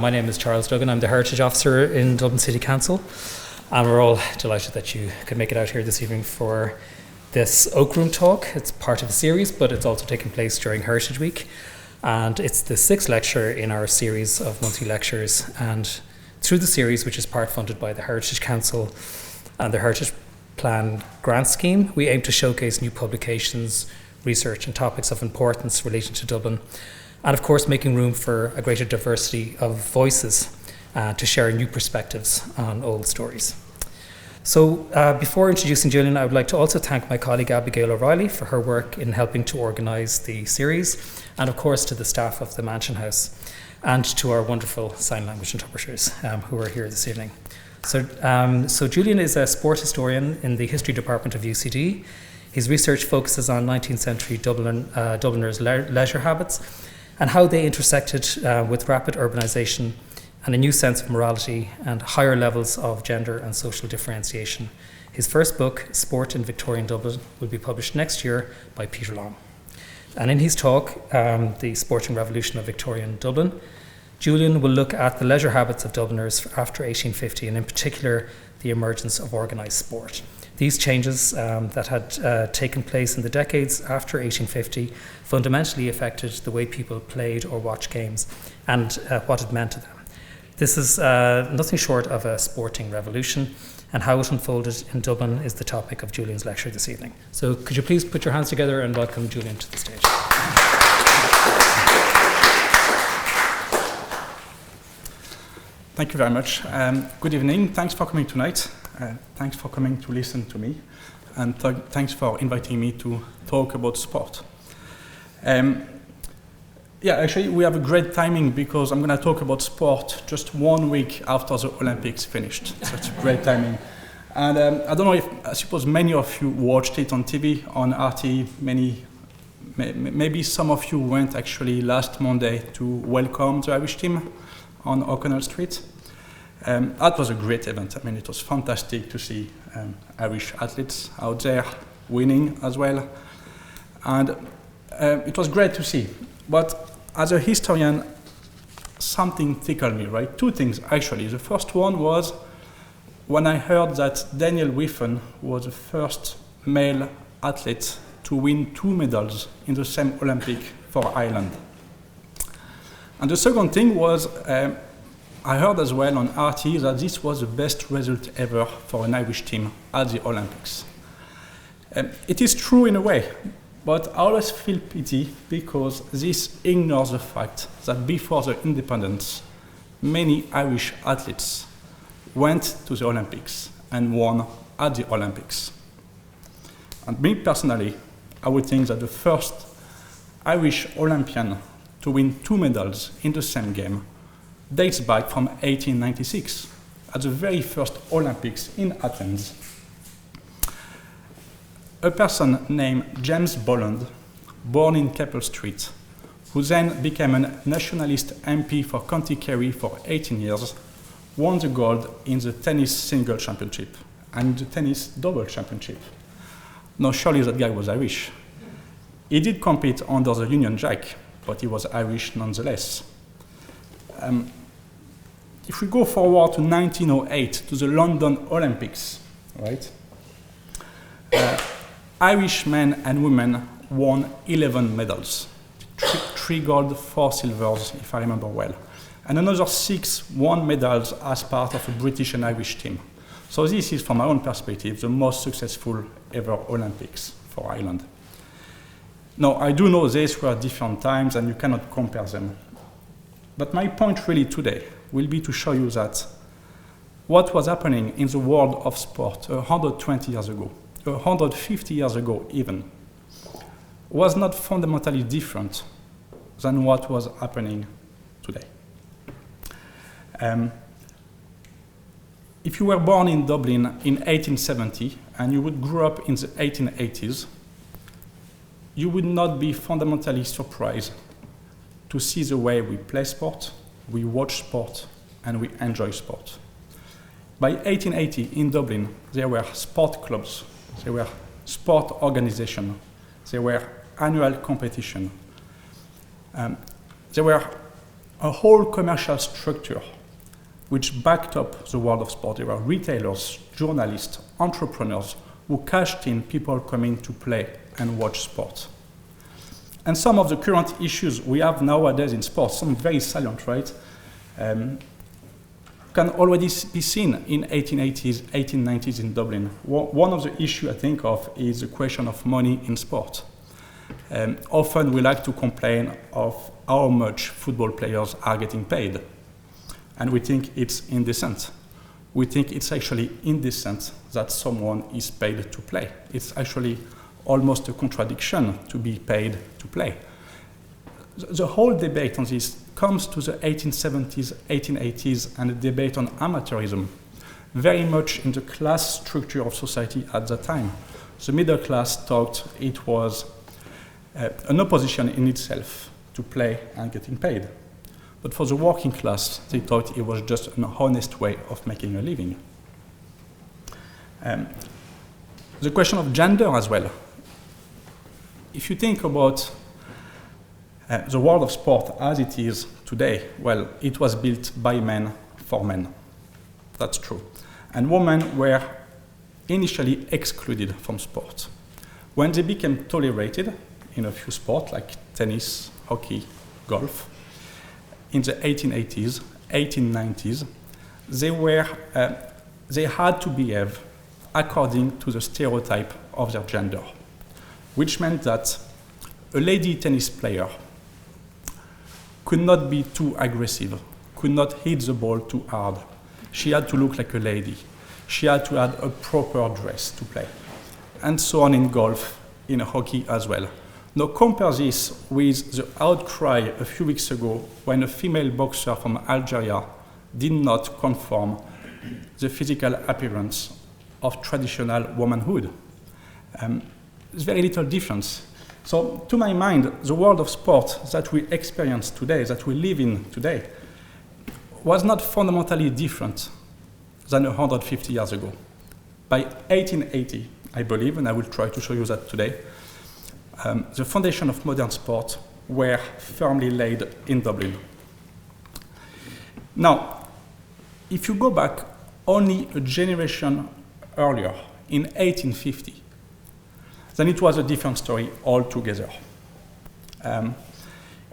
My name is Charles Duggan. I'm the Heritage Officer in Dublin City Council, and we're all delighted that you could make it out here this evening for this Oak Room talk. It's part of a series, but it's also taking place during Heritage Week, and it's the 6th lecture in our series of monthly lectures. And through the series, which is part funded by the Heritage Council and the Heritage Plan grant scheme, we aim to showcase new publications, research and topics of importance relating to Dublin, and of course making room for a greater diversity of voices to share new perspectives on old stories. So before introducing Julien, I would like to also thank my colleague Abigail O'Reilly for her work in helping to organise the series, and of course to the staff of the Mansion House, and to our wonderful sign language interpreters who are here this evening. So Julien is a sport historian in the history department of UCD. His research focuses on 19th-century Dubliners' leisure habits and how they intersected with rapid urbanisation and a new sense of morality and higher levels of gender and social differentiation. His first book, Sport in Victorian Dublin, will be published next year by Peter Long. And in his talk, The Sporting Revolution of Victorian Dublin, Julien will look at the leisure habits of Dubliners after 1850, and in particular, the emergence of organised sport. These changes that had taken place in the decades after 1850 fundamentally affected the way people played or watched games and what it meant to them. This is nothing short of a sporting revolution, and how it unfolded in Dublin is the topic of Julien's lecture this evening. So could you please put your hands together and welcome Julien to the stage. Thank you very much. Good evening. Thanks for coming tonight. Thanks for coming to listen to me. And thanks for inviting me to talk about sport. Actually, we have a great timing because I'm going to talk about sport just 1 week after the Olympics finished. So it's great timing. And I don't know I suppose many of you watched it on TV, on RT. Maybe some of you went actually last Monday to welcome the Irish team on O'Connell Street. That was a great event. I mean, it was fantastic to see Irish athletes out there winning as well. And it was great to see. But as a historian, something tickled me, right? 2 things, actually. The first one was when I heard that Daniel Wiffen was the first male athlete to win 2 medals in the same Olympic for Ireland. And the second thing was I heard as well on RT that this was the best result ever for an Irish team at the Olympics. It is true in a way, but I always feel pity because this ignores the fact that before the independence, many Irish athletes went to the Olympics and won at the Olympics. And me personally, I would think that the first Irish Olympian to win 2 medals in the same game dates back from 1896, at the very first Olympics in Athens. A person named James Bolland, born in Keppel Street, who then became a nationalist MP for County Kerry for 18 years, won the gold in the tennis single championship and the tennis double championship. Now, surely that guy was Irish. He did compete under the Union Jack, but he was Irish nonetheless. If we go forward to 1908, to the London Olympics, right? Irish men and women won 11 medals, 3 gold, 4 silvers, if I remember well, and another 6 won medals as part of a British and Irish team. So this is, from my own perspective, the most successful ever Olympics for Ireland. Now, I do know these were different times and you cannot compare them. But my point really today will be to show you that what was happening in the world of sport 120 years ago, 150 years ago even, was not fundamentally different than what was happening today. If you were born in Dublin in 1870 and you would grow up in the 1880s, you would not be fundamentally surprised to see the way we play sport, we watch sport, and we enjoy sport. By 1880 in Dublin, there were sport clubs, there were sport organizations, there were annual competition. There were a whole commercial structure which backed up the world of sport. There were retailers, journalists, entrepreneurs who cashed in people coming to play and watch sport. And some of the current issues we have nowadays in sports, some very salient, right, can already be seen in 1880s, 1890s in Dublin. One of the issues I think of is the question of money in sport. Often we like to complain of how much football players are getting paid. And we think it's indecent. We think it's actually indecent that someone is paid to play. It's actually almost a contradiction to be paid to play. The whole debate on this comes to the 1870s, 1880s, and the debate on amateurism, very much in the class structure of society at that time. The middle class thought it was an opposition in itself to play and getting paid. But for the working class, they thought it was just an honest way of making a living. The question of gender as well. If you think about the world of sport as it is today, well, it was built by men for men. That's true. And women were initially excluded from sport. When they became tolerated in a few sports like tennis, hockey, golf, in the 1880s, 1890s, they had to behave according to the stereotype of their gender, which meant that a lady tennis player could not be too aggressive, could not hit the ball too hard. She had to look like a lady. She had to have a proper dress to play. And so on in golf, in hockey as well. Now compare this with the outcry a few weeks ago when a female boxer from Algeria did not conform the physical appearance of traditional womanhood. There's very little difference. So to my mind, the world of sport that we experience today, that we live in today, was not fundamentally different than 150 years ago. By 1880, I believe, and I will try to show you that today, the foundation of modern sport were firmly laid in Dublin. Now, if you go back only a generation earlier, in 1850, then it was a different story altogether. In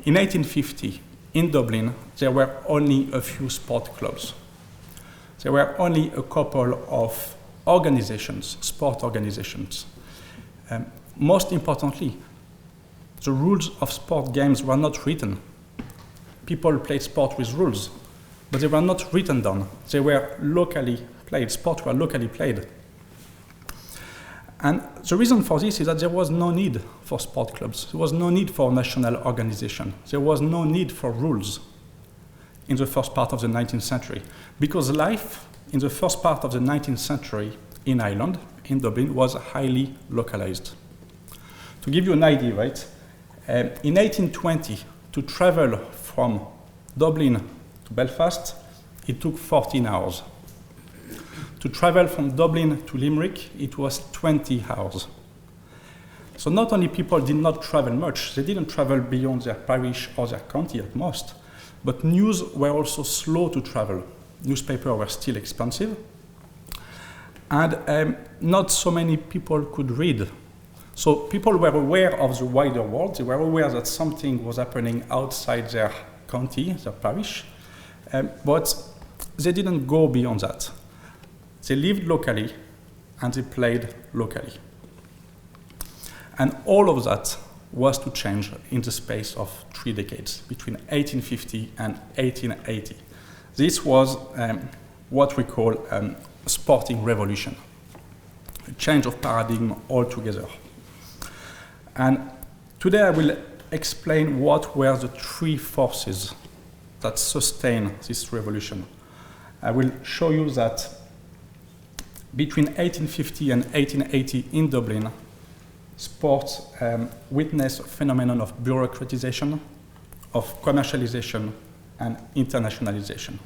1850, in Dublin, there were only a few sport clubs. There were only a couple of organizations, sport organizations. Most importantly, the rules of sport games were not written. People played sport with rules, but they were not written down. They were locally played. Sports were locally played. And the reason for this is that there was no need for sport clubs. There was no need for national organization. There was no need for rules in the first part of the 19th century, because life in the first part of the 19th century in Ireland, in Dublin, was highly localized. To give you an idea, right, in 1820, to travel from Dublin to Belfast, it took 14 hours. To travel from Dublin to Limerick, it was 20 hours. So not only people did not travel much, they didn't travel beyond their parish or their county at most, but news were also slow to travel. Newspapers were still expensive, and not so many people could read. So people were aware of the wider world. They were aware that something was happening outside their county, their parish, but they didn't go beyond that. They lived locally and they played locally. And all of that was to change in the space of 3 decades, between 1850 and 1880. This was what we call a sporting revolution, a change of paradigm altogether. And today I will explain what were the 3 forces that sustained this revolution. I will show you that between 1850 and 1880 in Dublin, sports witnessed a phenomenon of bureaucratization, of commercialization, and internationalization.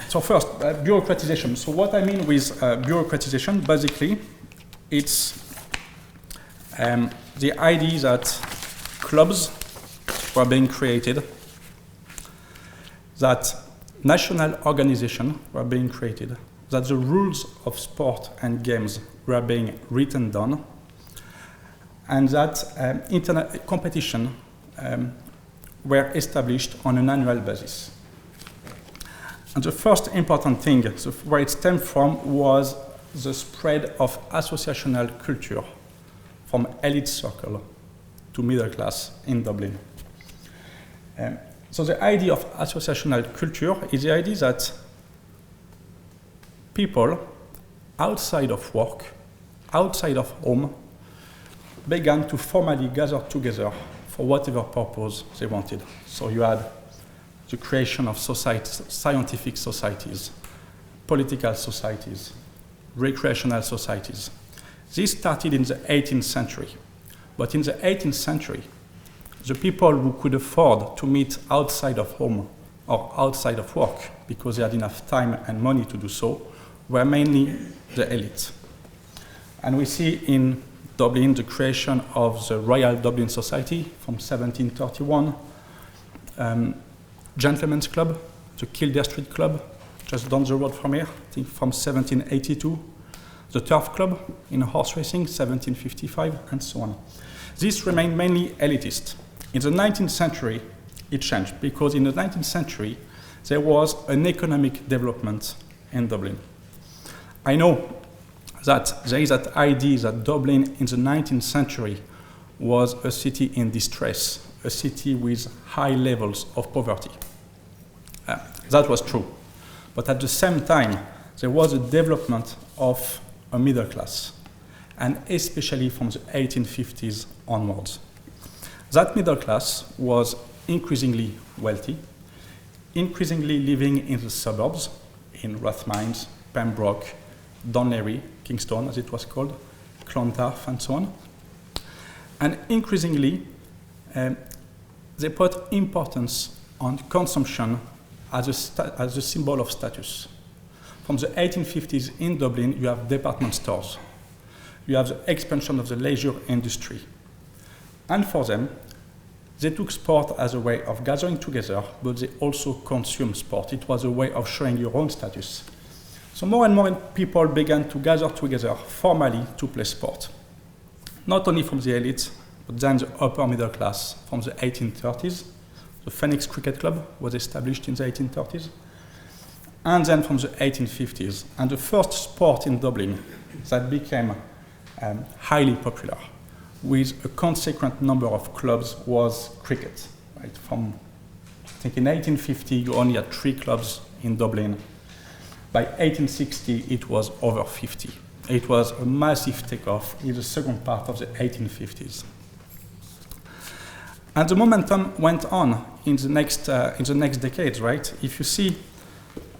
So first, bureaucratization. So what I mean with bureaucratization, basically, it's the idea that clubs were being created, that national organizations were being created, that the rules of sport and games were being written down, and that internet competition were established on an annual basis. And the first important thing, so where it stemmed from, was the spread of associational culture from elite circle to middle class in Dublin. So the idea of associational culture is the idea that people outside of work, outside of home, began to formally gather together for whatever purpose they wanted. So you had the creation of societies, scientific societies, political societies, recreational societies. This started in the 18th century. But in the 18th century, the people who could afford to meet outside of home or outside of work because they had enough time and money to do so were mainly the elite. And we see in Dublin the creation of the Royal Dublin Society from 1731, Gentlemen's Club, the Kildare Street Club, just down the road from here, I think from 1782, the Turf Club in horse racing, 1755, and so on. This remained mainly elitist. In the 19th century, it changed, because in the 19th century, there was an economic development in Dublin. I know that there is that idea that Dublin in the 19th century was a city in distress, a city with high levels of poverty. That was true. But at the same time, there was a development of a middle class, and especially from the 1850s onwards. That middle class was increasingly wealthy, increasingly living in the suburbs, in Rathmines, Pembroke, Dunleary, Kingston, as it was called, Clontarf, and so on. And increasingly, they put importance on consumption as a symbol of status. From the 1850s in Dublin, you have department stores. You have the expansion of the leisure industry. And for them, they took sport as a way of gathering together, but they also consumed sport. It was a way of showing your own status. So more and more people began to gather together formally to play sport. Not only from the elite, but then the upper middle class from the 1830s. The Phoenix Cricket Club was established in the 1830s. And then from the 1850s. And the first sport in Dublin that became highly popular with a consequent number of clubs was cricket. Right? From, I think in 1850, you only had 3 clubs in Dublin. By 1860, it was over 50. It was a massive takeoff in the second part of the 1850s. And the momentum went on in the next decades, right? If you see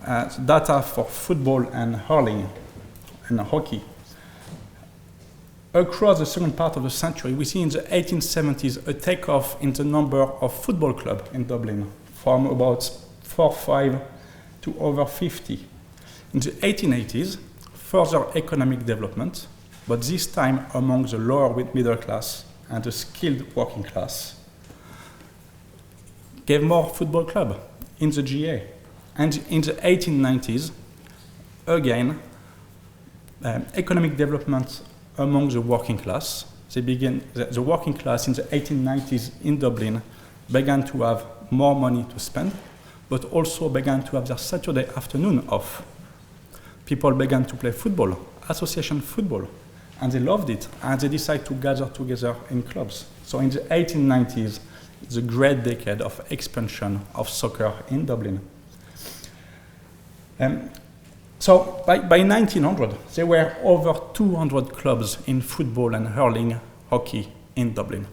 data for football and hurling and hockey, across the second part of the century, we see in the 1870s a takeoff in the number of football clubs in Dublin from about 4 or 5 to over 50. In the 1880s, further economic development, but this time among the lower middle class and the skilled working class, gave more football clubs in the GA. And in the 1890s, again, economic development among the working class. The working class in the 1890s in Dublin began to have more money to spend, but also began to have their Saturday afternoon off. People began to play football, association football, and they loved it, and they decided to gather together in clubs. So in the 1890s, it's a great decade of expansion of soccer in Dublin. So by 1900, there were over 200 clubs in football and hurling, hockey in Dublin.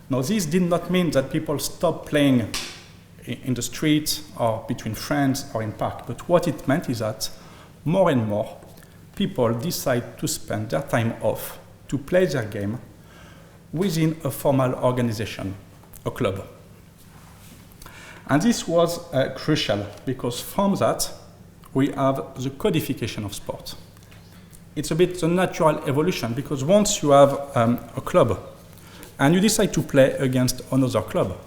Now, this did not mean that people stopped playing in the street or between friends or in park, but what it meant is that more and more people decide to spend their time off to play their game within a formal organization, a club. And this was crucial because from that, we have the codification of sport. It's a bit the natural evolution because once you have a club and you decide to play against another club,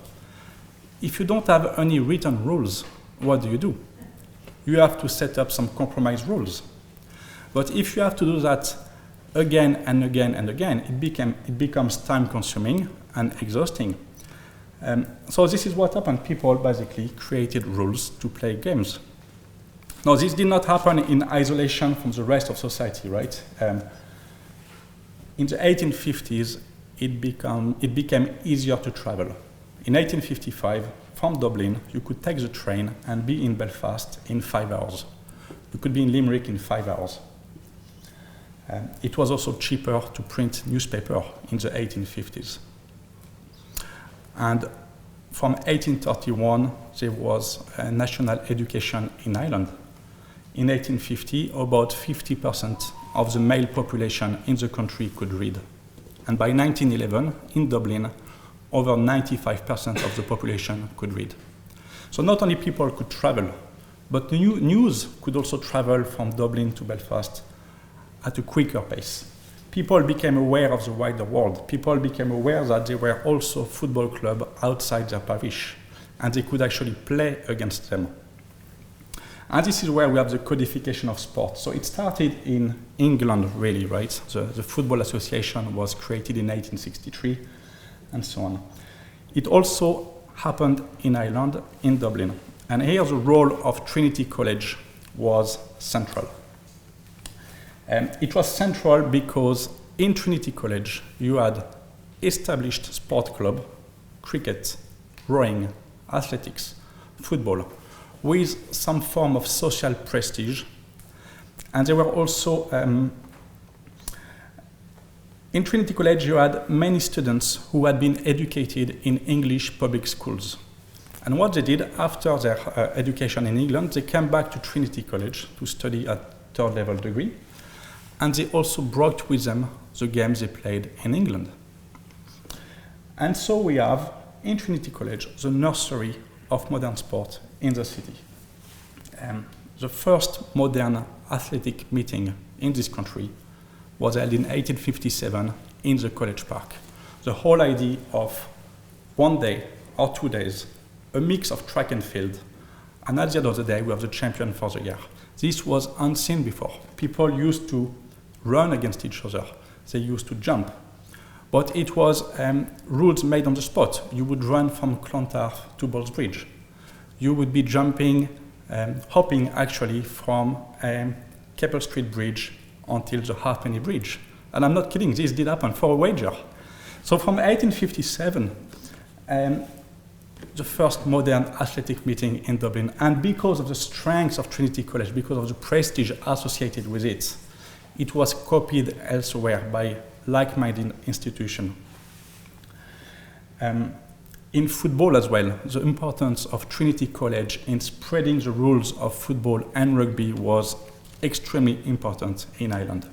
if you don't have any written rules, what do? You have to set up some compromise rules. But if you have to do that again and again and again, it becomes time-consuming and exhausting. So this is what happened. People basically created rules to play games. Now, this did not happen in isolation from the rest of society, right? In the 1850s, it became easier to travel. In 1855, from Dublin, you could take the train and be in Belfast in 5 hours. You could be in Limerick in 5 hours. It was also cheaper to print newspaper in the 1850s. And from 1831, there was national education in Ireland. In 1850, about 50% of the male population in the country could read. And by 1911, in Dublin, over 95% of the population could read. So not only people could travel, but the news could also travel from Dublin to Belfast at a quicker pace. People became aware of the wider world. People became aware that there were also football clubs outside their parish, and they could actually play against them. And this is where we have the codification of sport. So it started in England, really, right? The Football Association was created in 1863, and so on. It also happened in Ireland, in Dublin. And here the role of Trinity College was central. It was central because in Trinity College you had established sport club, cricket, rowing, athletics, football, with some form of social prestige. And there were also, in Trinity College you had many students who had been educated in English public schools. And what they did after their education in England, they came back to Trinity College to study at third level degree. And they also brought with them the games they played in England. And so we have, in Trinity College, the nursery of modern sport in the city. The first modern athletic meeting in this country was held in 1857 in the College Park. The whole idea of 1 day or 2 days, a mix of track and field, and at the end of the day, we have the champion for the year. This was unseen before. People used to run against each other. They used to jump. But it was rules made on the spot. You would run from Clontarf to Ballsbridge. You would be jumping, hopping actually from Keppel Street Bridge until the Halfpenny Bridge. And I'm not kidding, this did happen for a wager. So from 1857, the first modern athletic meeting in Dublin, and because of the strength of Trinity College, because of the prestige associated with it, it was copied elsewhere by like-minded institutions. In football as well, the importance of Trinity College in spreading the rules of football and rugby was extremely important in Ireland.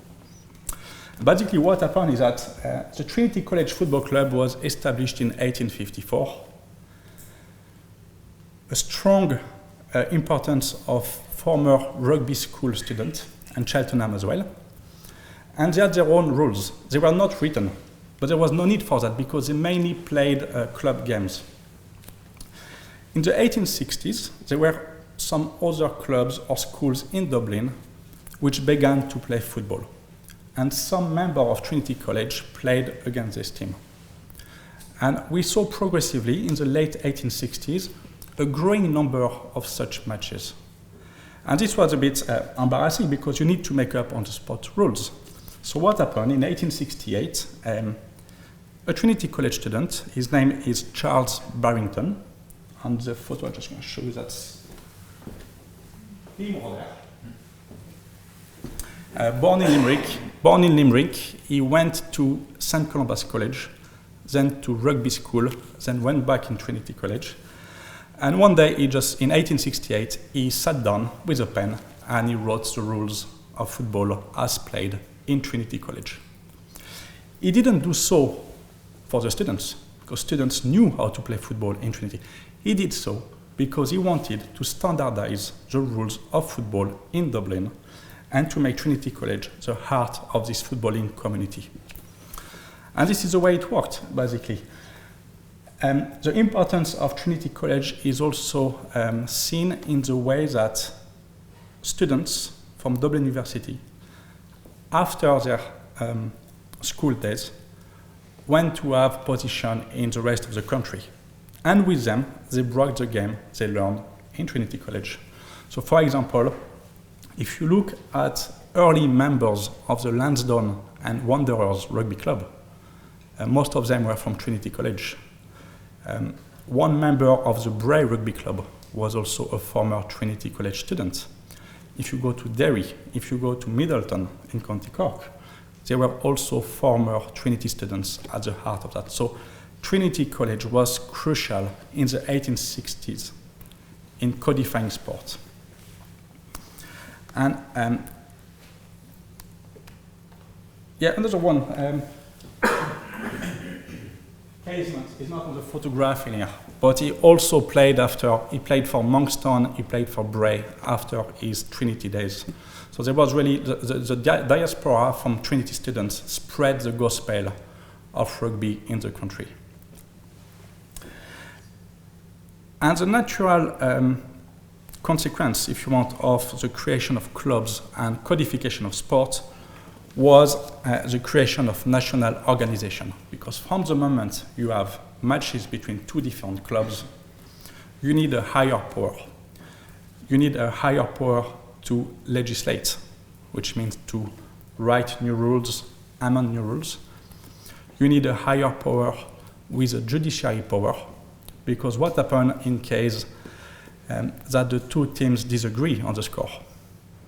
Basically what happened is that the Trinity College Football Club was established in 1854. A strong importance of former rugby school students, and Cheltenham as well. And they had their own rules. They were not written, but there was no need for that because they mainly played club games. In the 1860s, there were some other clubs or schools in Dublin which began to play football. And some members of Trinity College played against this team. And we saw progressively in the late 1860s a growing number of such matches. And this was a bit embarrassing because you need to make up on the spot rules. So what happened in 1868, a Trinity College student, his name is Charles Barrington, and the photo I'm just going to show you that's him over there. Born in Limerick, he went to St. Columba's College, then to rugby school, then went back in Trinity College. And one day, in 1868, he sat down with a pen and he wrote the rules of football as played in Trinity College. He didn't do so for the students, because students knew how to play football in Trinity. He did so because he wanted to standardize the rules of football in Dublin and to make Trinity College the heart of this footballing community. And this is the way it worked, basically. The importance of Trinity College is also seen in the way that students from Dublin University, after their school days, went to have position in the rest of the country. And with them, they brought the game they learned in Trinity College. So for example, if you look at early members of the Lansdowne and Wanderers rugby club, most of them were from Trinity College. One member of the Bray rugby club was also a former Trinity College student. If you go to Derry, if you go to Middleton in County Cork, they were also former Trinity students at the heart of that. So Trinity College was crucial in the 1860s in codifying sport. And another one. Casement is not on the photograph in here, but he also played he played for Monkstown, he played for Bray after his Trinity days. So there was really, the diaspora from Trinity students spread the gospel of rugby in the country. And the natural consequence, if you want, of the creation of clubs and codification of sport was the creation of national organization. Because from the moment you have matches between two different clubs, you need a higher power. You need a higher power to legislate, which means to write new rules, amend new rules. You need a higher power with a judiciary power, because what happens in case that the two teams disagree on the score?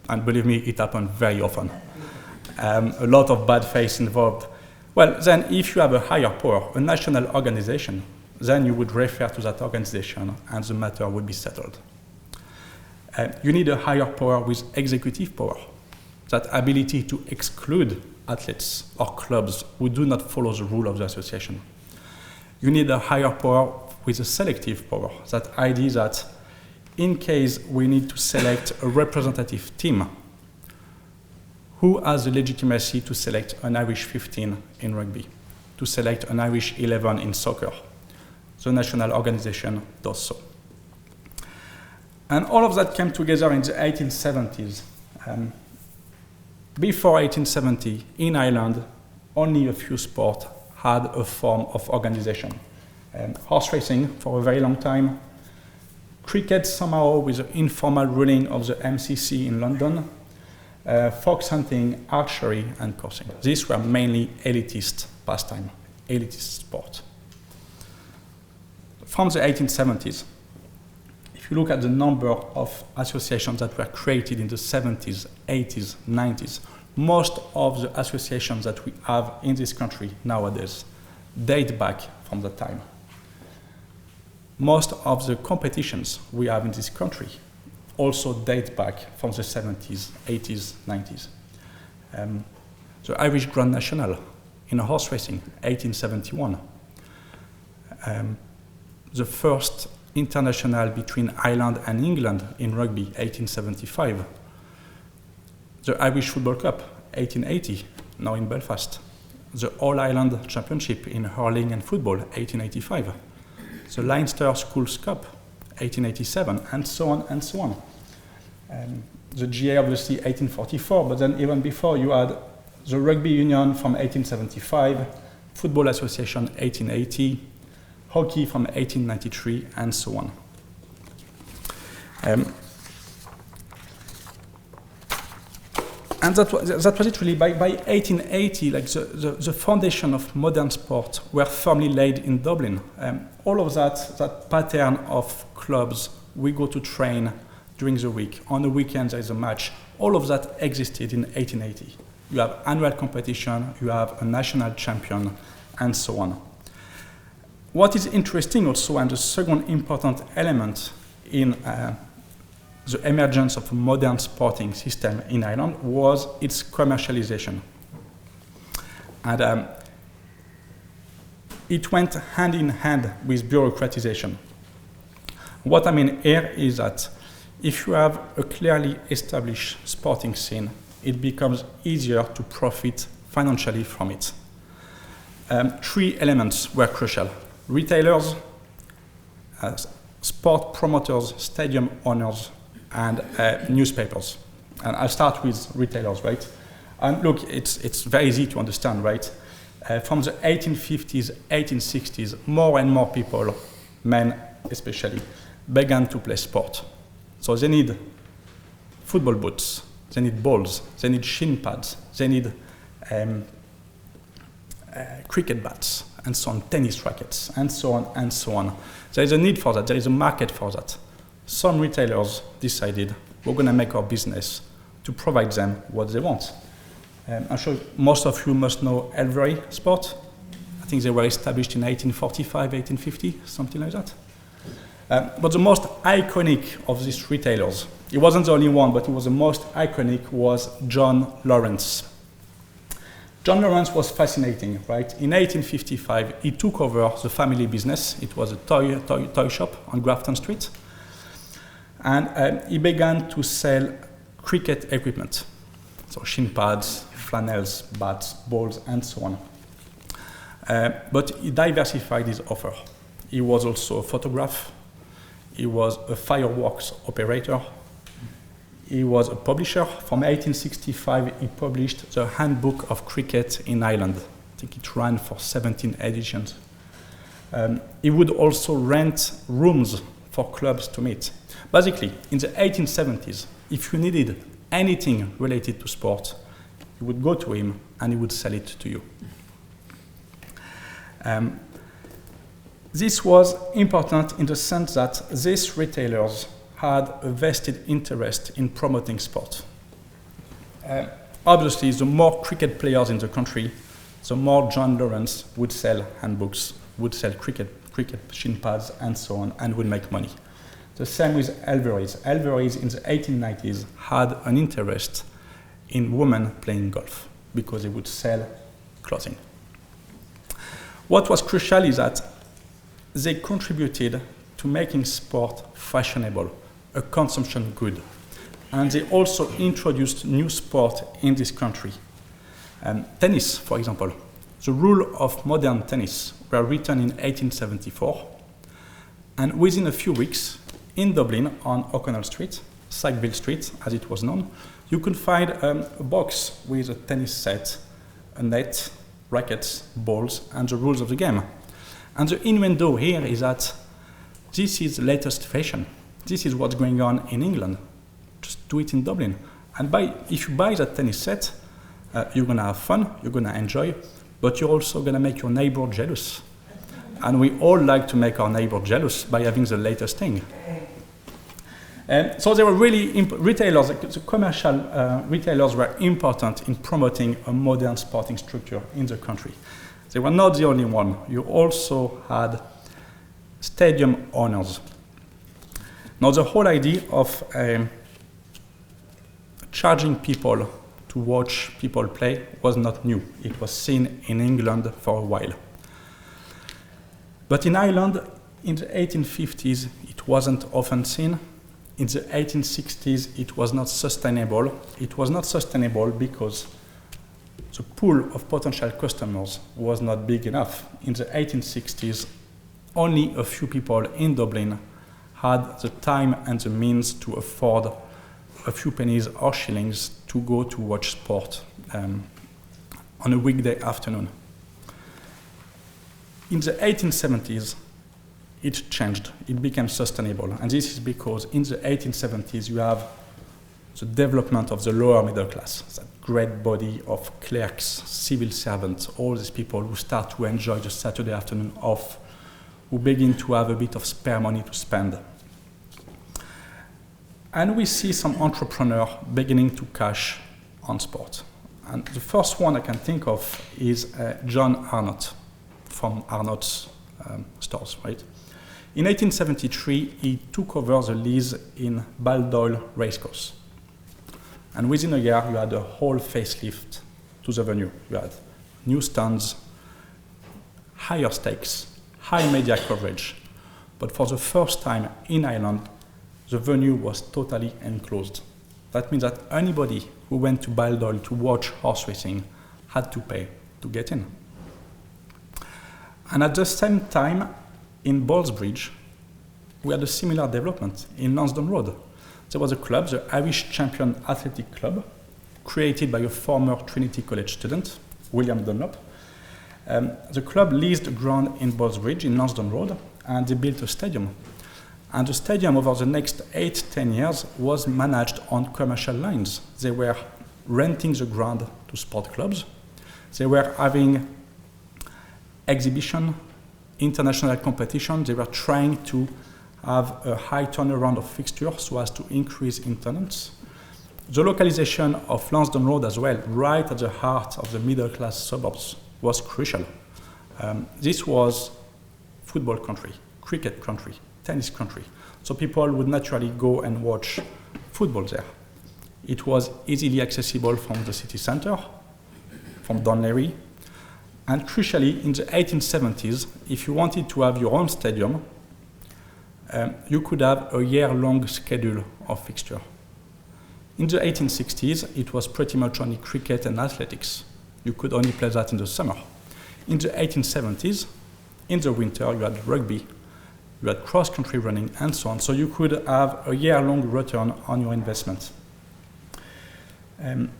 And believe me, it happens very often. A lot of bad faith involved. Well, then if you have a higher power, a national organization, then you would refer to that organization and the matter would be settled. You need a higher power with executive power, that ability to exclude athletes or clubs who do not follow the rule of the association. You need a higher power with a selective power, that idea that in case we need to select a representative team, who has the legitimacy to select an Irish 15 in rugby, to select an Irish 11 in soccer? The national organization does so. And all of that came together in the 1870s. Before 1870, in Ireland, only a few sports had a form of organization. Horse racing for a very long time, cricket somehow with the informal ruling of the MCC in London, fox hunting, archery, and coursing. These were mainly elitist pastime, elitist sport. From the 1870s, if you look at the number of associations that were created in the 70s, 80s, 90s, most of the associations that we have in this country nowadays date back from that time. Most of the competitions we have in this country also date back from the 70s, 80s, 90s. The Irish Grand National in horse racing, 1871. The first international between Ireland and England in rugby, 1875. The Irish Football Cup, 1880, now in Belfast. The All-Ireland Championship in hurling and football, 1885. The Leinster Schools Cup, 1887, and so on and so on. The GA, obviously, 1844, but then even before you had the Rugby Union from 1875, Football Association, 1880, hockey from 1893, and so on. And that was it really. By 1880, like the foundation of modern sport were firmly laid in Dublin. All of that pattern of clubs, we go to train during the week, on the weekend there is a match, all of that existed in 1880. You have annual competition, you have a national champion, and so on. What is interesting also, and the second important element in the emergence of a modern sporting system in Ireland, was its commercialization. And it went hand in hand with bureaucratization. What I mean here is that if you have a clearly established sporting scene, it becomes easier to profit financially from it. Three elements were crucial: retailers, sport promoters, stadium owners, and newspapers. And I'll start with retailers, right? And look, it's very easy to understand, right? From the 1850s, 1860s, more and more people, men especially, began to play sport. So they need football boots, they need balls, they need shin pads, they need cricket bats, and so on, tennis rackets, and so on, and so on. There is a need for that, there is a market for that. Some retailers decided we're going to make our business to provide them what they want. I'm sure most of you must know Elvery Sport. I think they were established in 1845, 1850, something like that. But the most iconic of these retailers, he wasn't the only one, but he was the most iconic, was John Lawrence. John Lawrence was fascinating, right? In 1855, he took over the family business. It was a toy shop on Grafton Street. And he began to sell cricket equipment. So shin pads, flannels, bats, balls, and so on. But he diversified his offer. He was also a photographer. He was a fireworks operator. He was a publisher. From 1865, he published the Handbook of Cricket in Ireland. I think it ran for 17 editions. He would also rent rooms for clubs to meet. Basically, in the 1870s, if you needed anything related to sport, you would go to him and he would sell it to you. This was important in the sense that these retailers had a vested interest in promoting sport. Obviously, the more cricket players in the country, the more John Lawrence would sell handbooks, would sell cricket shin pads, and so on, and would make money. The same with Elvery's. Elvery's in the 1890s had an interest in women playing golf because they would sell clothing. What was crucial is that they contributed to making sport fashionable, a consumption good. And they also introduced new sport in this country. Tennis, for example. The rules of modern tennis were written in 1874. And within a few weeks, in Dublin, on O'Connell Street, Sackville Street, as it was known, you could find a box with a tennis set, a net, rackets, balls, and the rules of the game. And the innuendo here is that this is the latest fashion. This is what's going on in England. Just do it in Dublin. And if you buy that tennis set, you're going to have fun, you're going to enjoy, but you're also going to make your neighbor jealous. And we all like to make our neighbor jealous by having the latest thing. So they were really, retailers, the commercial retailers were important in promoting a modern sporting structure in the country. They were not the only one. You also had stadium owners. Now the whole idea of charging people to watch people play was not new. It was seen in England for a while. But in Ireland, in the 1850s, it wasn't often seen. In the 1860s, it was not sustainable. It was not sustainable because the pool of potential customers was not big enough. In the 1860s, only a few people in Dublin had the time and the means to afford a few pennies or shillings to go to watch sport on a weekday afternoon. In the 1870s, it changed. It became sustainable. And this is because in the 1870s, you have the development of the lower middle class, that great body of clerks, civil servants, all these people who start to enjoy the Saturday afternoon off, who begin to have a bit of spare money to spend. And we see some entrepreneurs beginning to cash on sport. And the first one I can think of is John Arnott from Arnott's stores, right? In 1873, he took over the lease in Baldoyle Racecourse. And within a year, you had a whole facelift to the venue. You had new stands, higher stakes, high media coverage. But for the first time in Ireland, the venue was totally enclosed. That means that anybody who went to Baldoyle to watch horse racing had to pay to get in. And at the same time, in Ballsbridge, we had a similar development in Lansdowne Road. There was a club, the Irish Champion Athletic Club, created by a former Trinity College student, William Dunlop. The club leased ground in Ballsbridge in Lansdowne Road, and they built a stadium. And the stadium over the next 8-10 years was managed on commercial lines. They were renting the ground to sport clubs. They were having exhibition, international competition. They were trying to have a high turnaround of fixtures so as to increase attendance. The localization of Lansdowne Road as well, right at the heart of the middle-class suburbs, was crucial. This was football country, cricket country, tennis country. So people would naturally go and watch football there. It was easily accessible from the city center, from Dunleary. And crucially, in the 1870s, if you wanted to have your own stadium, you could have a year-long schedule of fixture. In the 1860s, it was pretty much only cricket and athletics. You could only play that in the summer. In the 1870s, in the winter, you had rugby, you had cross-country running, and so on. So you could have a year-long return on your investment. In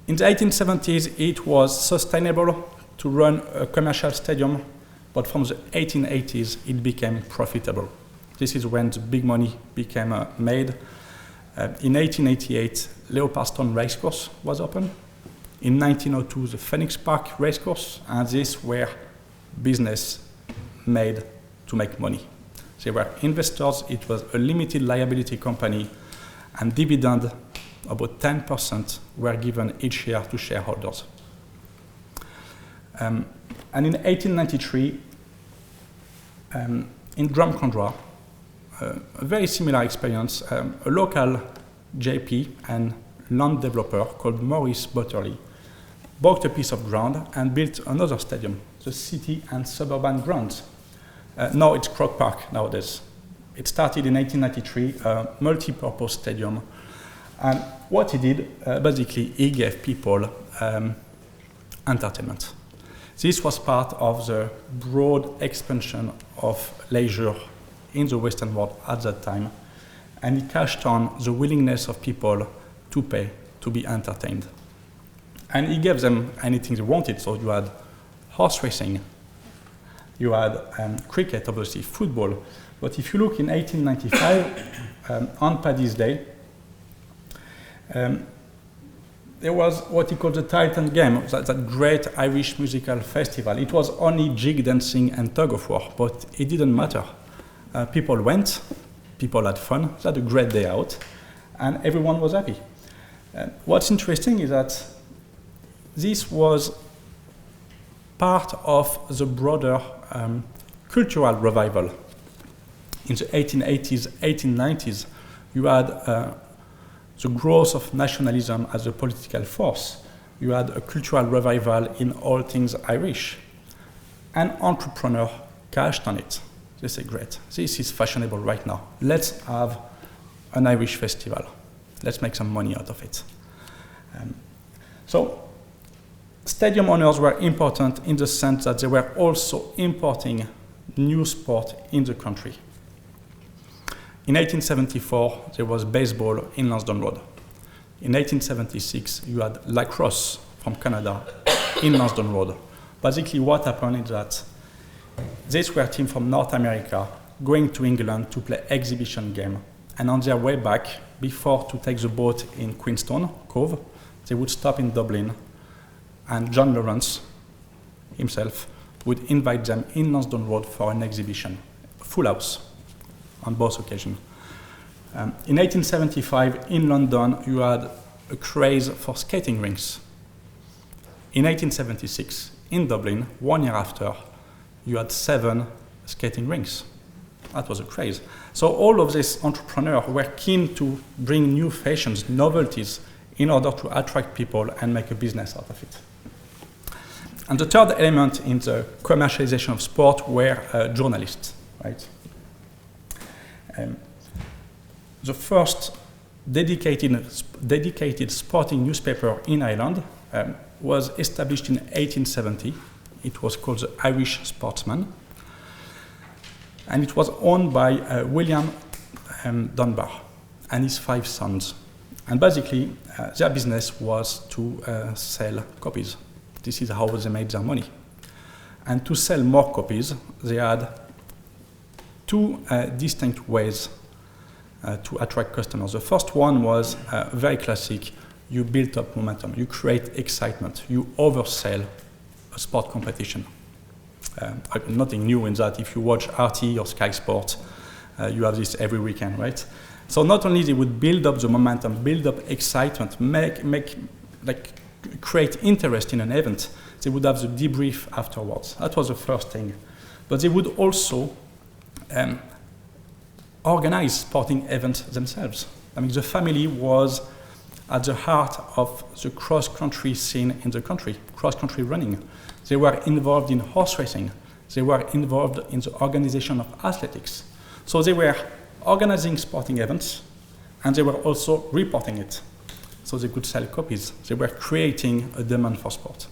the 1870s, it was sustainable to run a commercial stadium, but from the 1880s, it became profitable. This is when the big money became made. In 1888, Leopardstown Racecourse was opened. In 1902, the Phoenix Park Racecourse, and these were business made to make money. They were investors, it was a limited liability company, and dividend, about 10%, were given each year to shareholders. And in 1893, in Drumcondra, a very similar experience, a local JP and land developer called Maurice Botterley bought a piece of ground and built another stadium, the City and Suburban Grounds. Now it's Croke Park nowadays. It started in 1893, a multi-purpose stadium. And what he did, basically, he gave people entertainment. This was part of the broad expansion of leisure in the Western world at that time, and he cashed on the willingness of people to pay to be entertained. And he gave them anything they wanted, so you had horse racing, you had cricket, obviously, football. But if you look in 1895, on Paddy's Day, there was what he called the Titan Game, that great Irish musical festival. It was only jig dancing and tug of war, but it didn't matter. People went, people had fun, they had a great day out, and everyone was happy. What's interesting is that this was part of the broader cultural revival. In the 1880s, 1890s, you had the growth of nationalism as a political force. You had a cultural revival in all things Irish. An entrepreneur cashed on it. They say, great, this is fashionable right now. Let's have an Irish festival. Let's make some money out of it. So stadium owners were important in the sense that they were also importing new sport in the country. In 1874, there was baseball in Lansdowne Road. In 1876, you had lacrosse from Canada in Lansdowne Road. Basically, what happened is that these were teams from North America going to England to play exhibition game. And on their way back, before to take the boat in Queenstown Cove, they would stop in Dublin, and John Lawrence himself would invite them in Lansdowne Road for an exhibition, full house on both occasions. In 1875, in London, you had a craze for skating rinks. In 1876, in Dublin, 1 year after, you had 7 skating rinks. That was a craze. So all of these entrepreneurs were keen to bring new fashions, novelties, in order to attract people and make a business out of it. And the third element in the commercialization of sport were journalists, right? The first dedicated sporting newspaper in Ireland was established in 1870. It was called the Irish Sportsman. And it was owned by William Dunbar and his 5 sons. And basically, their business was to sell copies. This is how they made their money. And to sell more copies, they had 2 distinct ways to attract customers. The first one was very classic. You build up momentum. You create excitement. You oversell a sport competition. Nothing new in that. If you watch RT or Sky Sport, you have this every weekend, right? So not only they would build up the momentum, build up excitement, create interest in an event, they would have the debrief afterwards. That was the first thing. But they would also organize sporting events themselves. I mean, the family was at the heart of the cross-country scene in the country, cross-country running. They were involved in horse racing. They were involved in the organization of athletics. So they were organizing sporting events, and they were also reporting it. So they could sell copies. They were creating a demand for sport.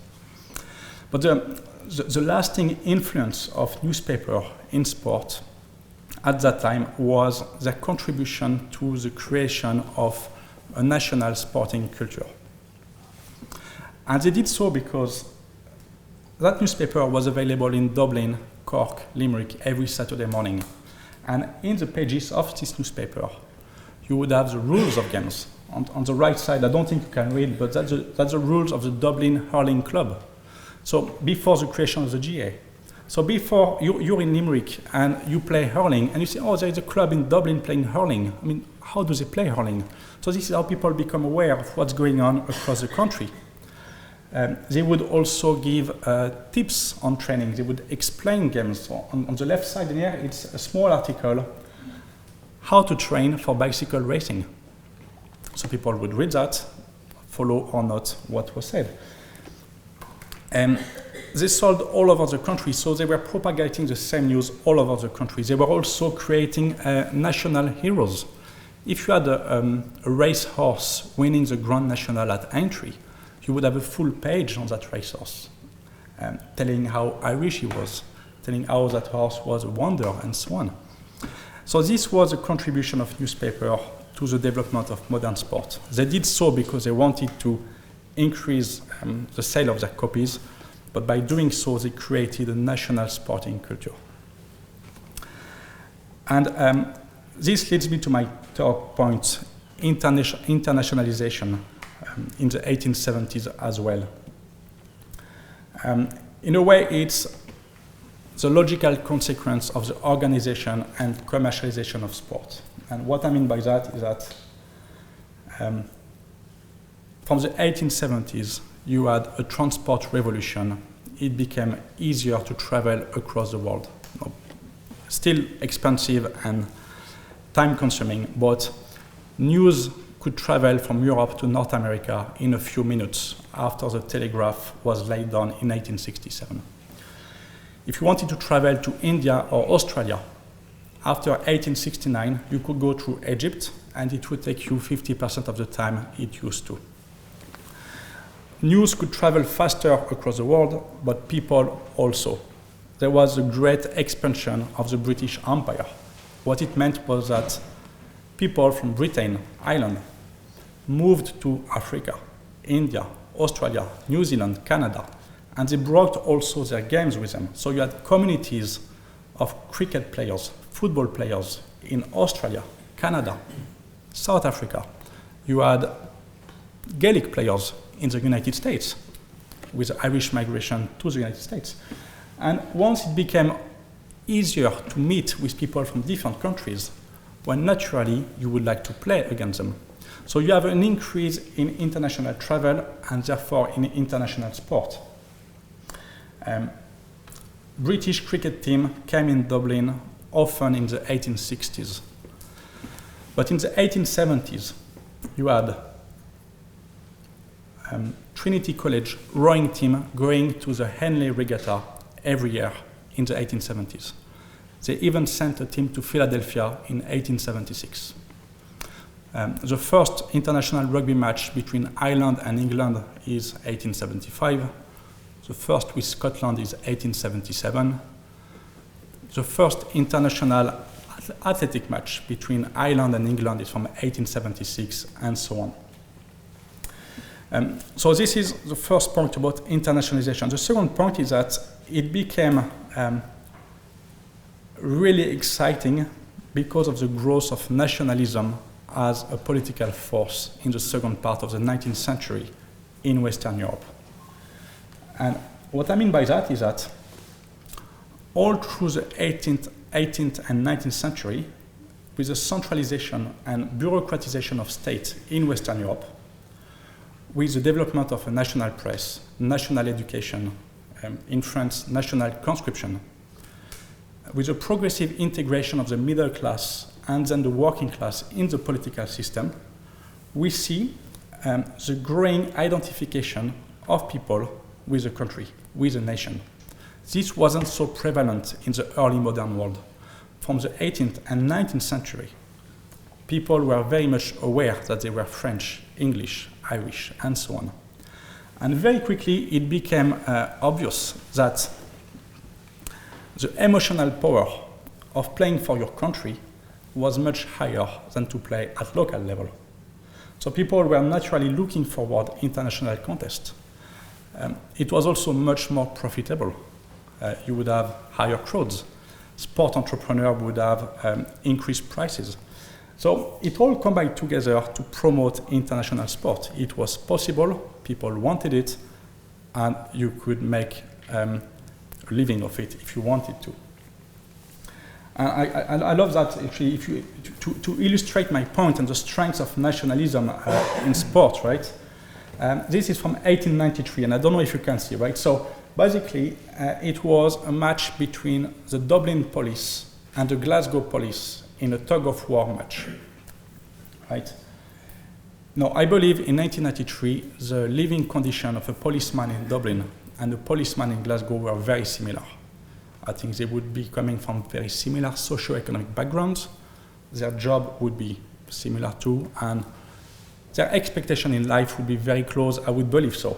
But the lasting influence of newspaper in sport at that time was their contribution to the creation of a national sporting culture. And they did so because that newspaper was available in Dublin, Cork, Limerick every Saturday morning. And in the pages of this newspaper, you would have the rules of games. On the right side, I don't think you can read, but that's the rules of the Dublin Hurling Club. So before the creation of the GA. So before you're in Limerick and you play hurling, and you say, oh, there is a club in Dublin playing hurling. I mean, how do they play hurling? So this is how people become aware of what's going on across the country. They would also give tips on training. They would explain games. So on the left side here, it's a small article, how to train for bicycle racing. So people would read that, follow or not what was said. They sold all over the country, so they were propagating the same news all over the country. They were also creating national heroes. If you had a racehorse winning the Grand National at Aintree, you would have a full page on that racehorse, telling how Irish he was, telling how that horse was a wonder, and so on. So this was a contribution of newspaper to the development of modern sport. They did so because they wanted to increase the sale of their copies, but by doing so, they created a national sporting culture. And this leads me to my third point, internationalization in the 1870s as well. In a way, it's the logical consequence of the organization and commercialization of sport. And what I mean by that is that from the 1870s, you had a transport revolution. It became easier to travel across the world. Still expensive and time-consuming, but news could travel from Europe to North America in a few minutes after the telegraph was laid down in 1867. If you wanted to travel to India or Australia, after 1869, you could go through Egypt, and it would take you 50% of the time it used to. News could travel faster across the world, but people also. There was a great expansion of the British Empire. What it meant was that people from Britain, Ireland, moved to Africa, India, Australia, New Zealand, Canada, and they brought also their games with them. So you had communities of cricket players, football players in Australia, Canada, South Africa. You had Gaelic players in the United States with Irish migration to the United States. And once it became easier to meet with people from different countries, well, naturally, you would like to play against them. So you have an increase in international travel and therefore in international sport. British cricket team came in Dublin often in the 1860s. But in the 1870s, you had Trinity College rowing team going to the Henley Regatta every year in the 1870s. They even sent a team to Philadelphia in 1876. The first international rugby match between Ireland and England is 1875. The first with Scotland is 1877. The first international athletic match between Ireland and England is from 1876, and so on. So this is the first point about internationalization. The second point is that it became really exciting because of the growth of nationalism as a political force in the second part of the 19th century in Western Europe. And what I mean by that is that all through the 18th and 19th century, with the centralization and bureaucratization of state in Western Europe, with the development of a national press, national education, in France, national conscription, with the progressive integration of the middle class and then the working class in the political system, we see the growing identification of people with the country, with the nation. This wasn't so prevalent in the early modern world. From the 18th and 19th century, people were very much aware that they were French, English, Irish, and so on. And very quickly, it became obvious that the emotional power of playing for your country was much higher than to play at local level. So people were naturally looking forward international contests. It was also much more profitable. You would have higher crowds. Sport entrepreneur would have increased prices. So it all combined together to promote international sport. It was possible, people wanted it, and you could make a living of it if you wanted to. I love that actually, to illustrate my point and the strength of nationalism in sport, right? This is from 1893, and I don't know if you can see, right? So basically, it was a match between the Dublin police and the Glasgow police in a tug-of-war match, right? Now, I believe in 1993, the living condition of a policeman in Dublin and a policeman in Glasgow were very similar. I think they would be coming from very similar socio-economic backgrounds. Their job would be similar too, and their expectation in life would be very close, I would believe so.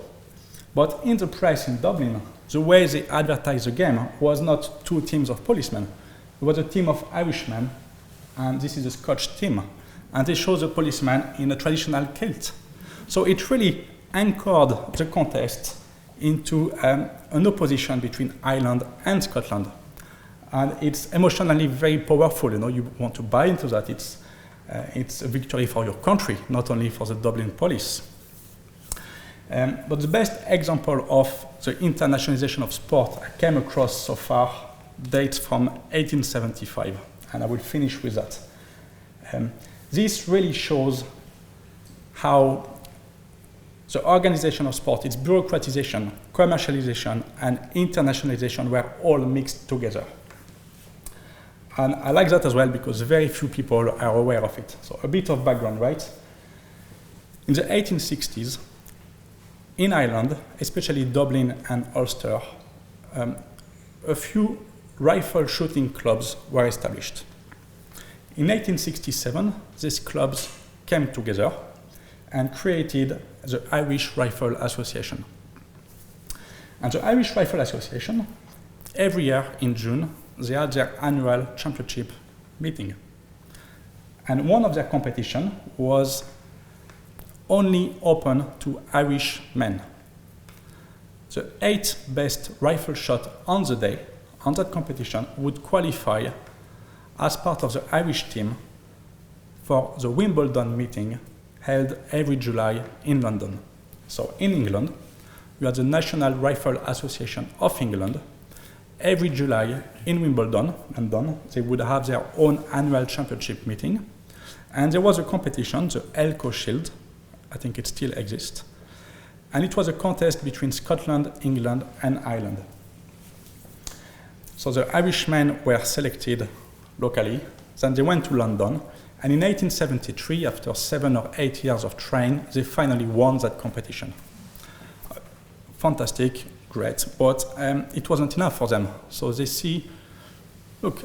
But in the press in Dublin, the way they advertised the game was not two teams of policemen. It was a team of Irishmen, and this is a Scotch team. And they showed the policeman in a traditional kilt. So it really anchored the contest into an opposition between Ireland and Scotland. And it's emotionally very powerful. You know, you want to buy into that. It's a victory for your country, not only for the Dublin police. But the best example of the internationalization of sport I came across so far dates from 1875, and I will finish with that. This really shows how the organization of sport, its bureaucratization, commercialization, and internationalization were all mixed together. And I like that as well because very few people are aware of it. So a bit of background, right? In the 1860s, in Ireland, especially Dublin and Ulster, a few rifle shooting clubs were established. In 1867, these clubs came together and created the Irish Rifle Association. And the Irish Rifle Association, every year in June, they had their annual championship meeting. And one of their competitions was only open to Irish men. The 8 best rifle shots on the day, on that competition, would qualify as part of the Irish team for the Wimbledon meeting held every July in London. So in England, you had the National Rifle Association of England. Every July in Wimbledon, London, they would have their own annual championship meeting. And there was a competition, the Elco Shield, I think it still exists. And it was a contest between Scotland, England, and Ireland. So the Irishmen were selected locally, then they went to London, and in 1873, after 7 or 8 years of training, they finally won that competition. Fantastic, great, but it wasn't enough for them. So they see, look,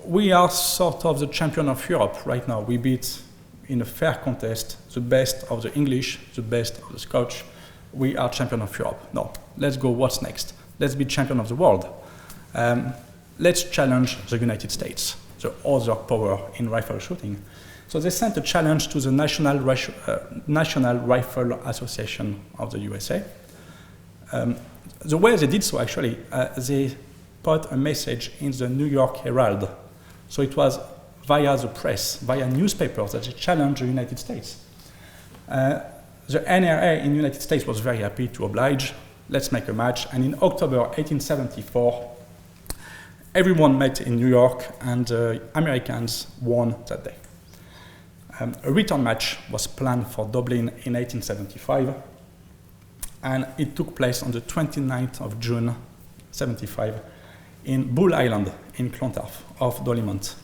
we are sort of the champion of Europe right now. We beat, in a fair contest, the best of the English, the best of the Scotch. We are champion of Europe. No, let's go, what's next? Let's be champion of the world. let's challenge the United States, the other power in rifle shooting. So they sent a challenge to the National Rifle Association of the USA. The way they did so, actually, they put a message in the New York Herald. So it was via the press, via newspapers, that they challenged the United States. The NRA in the United States was very happy to oblige. Let's make a match. And in October 1874, everyone met in New York, and the Americans won that day. A return match was planned for Dublin in 1875, and it took place on the 29th of June 75 in Bull Island in Clontarf of Dolimont.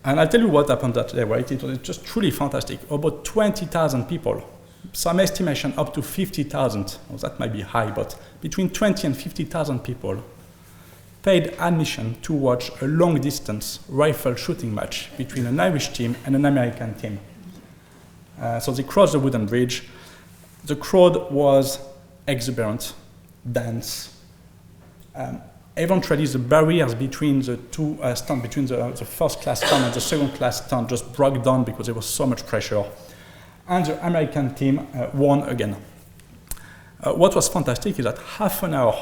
And I'll tell you what happened that day, right? It was just truly fantastic. About 20,000 people, some estimation up to 50,000, well, that might be high, but between 20 and 50,000 people paid admission to watch a long-distance rifle shooting match between an Irish team and an American team. So they crossed the wooden bridge. The crowd was exuberant, dense. Eventually, the barriers between the two stands, between the first-class stand and the second-class stand, just broke down because there was so much pressure. And the American team won again. What was fantastic is that half an hour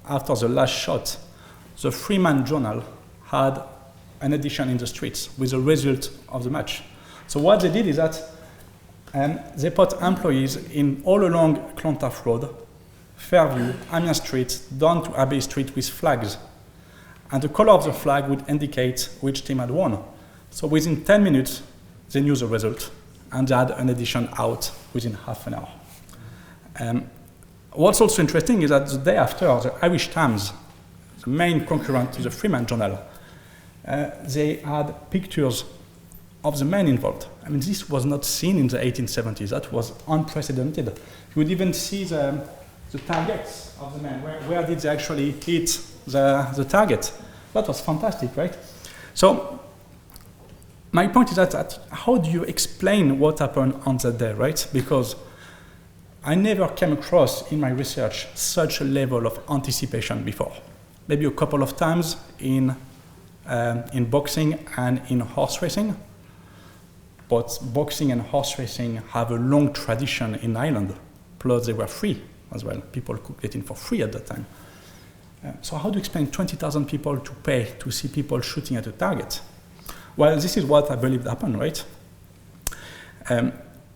after the last shot, the Freeman Journal had an edition in the streets with the result of the match. So what they did is that they put employees in all along Clontarf Road, Fairview, Amiens Street, down to Abbey Street with flags. And the color of the flag would indicate which team had won. So within 10 minutes, they knew the result, and they had an edition out within half an hour. What's also interesting is that the day after, the Irish Times, the main concurrent to the Freeman Journal, they had pictures of the men involved. I mean, this was not seen in the 1870s. That was unprecedented. You would even see the targets of the men. Where did they actually hit the target? That was fantastic, right? So my point is that how do you explain what happened on that day, right? Because I never came across in my research such a level of anticipation before. Maybe a couple of times in boxing and in horse racing. But boxing and horse racing have a long tradition in Ireland. Plus, they were free as well. People could get in for free at that time. So how do you explain 20,000 people to pay to see people shooting at a target? Well, this is what I believe happened, right?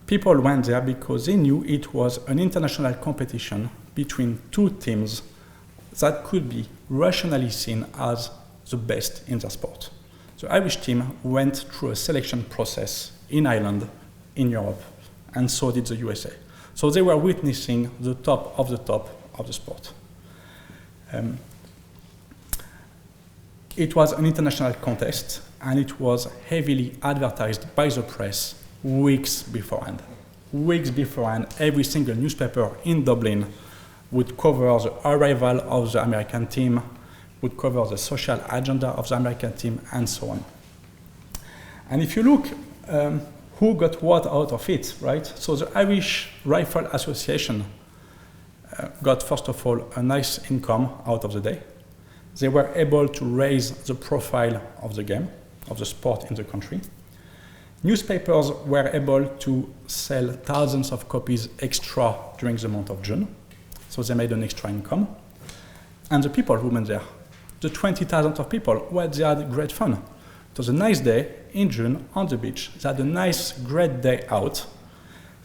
People went there because they knew it was an international competition between two teams that could be rationally seen as the best in their sport. The Irish team went through a selection process in Ireland, in Europe, and so did the USA. So they were witnessing the top of the sport. It was an international contest, and it was heavily advertised by the press weeks beforehand. Weeks beforehand, every single newspaper in Dublin would cover the arrival of the American team, would cover the social agenda of the American team, and so on. And if you look who got what out of it, right? So the Irish Rifle Association got, first of all, a nice income out of the day. They were able to raise the profile of the game, of the sport in the country. Newspapers were able to sell thousands of copies extra during the month of June, so they made an extra income. And the people who went there, the 20,000 of people, well, they had great fun. It was a nice day in June on the beach. They had a nice, great day out.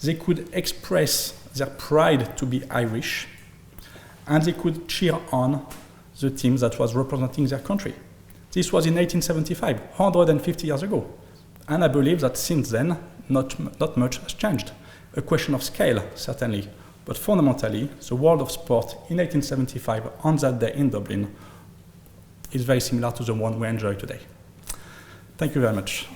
They could express their pride to be Irish, and they could cheer on the team that was representing their country. This was in 1875, 150 years ago. And I believe that since then, not much has changed. A question of scale, certainly. But fundamentally, the world of sport in 1875, on that day in Dublin, is very similar to the one we enjoy today. Thank you very much.